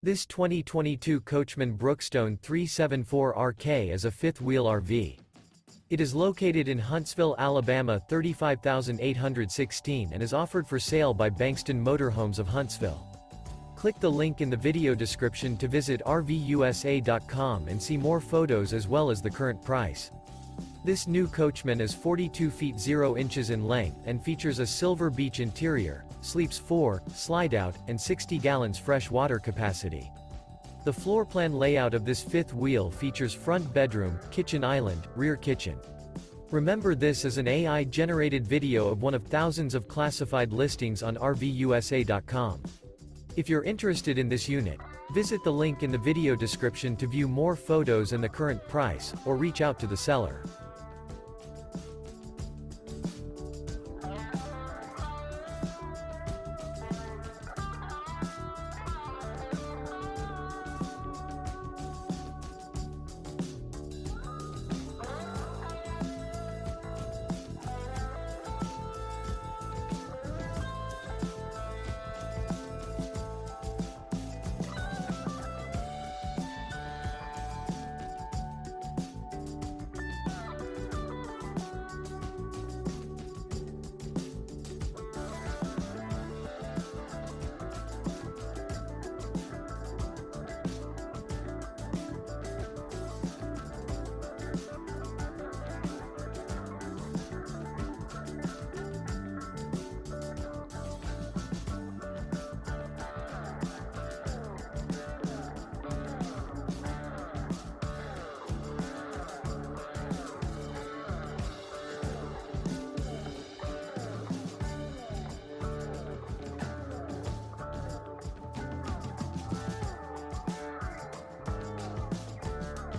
This 2022 Coachmen Brookstone 374RK is a fifth-wheel RV. It is located in Huntsville, Alabama 35816 and is offered for sale by Bankston Motorhomes of Huntsville. Click the link in the video description to visit RVUSA.com and see more photos as well as the current price. This new Coachmen is 42 feet 0 inches in length and features a silver beach interior, sleeps 4, slide-out, and 60 gallons fresh water capacity. The floor plan layout of this fifth wheel features front bedroom, kitchen island, rear kitchen. Remember, this is an AI-generated video of one of thousands of classified listings on RVUSA.com. If you're interested in this unit, visit the link in the video description to view more photos and the current price, or reach out to the seller.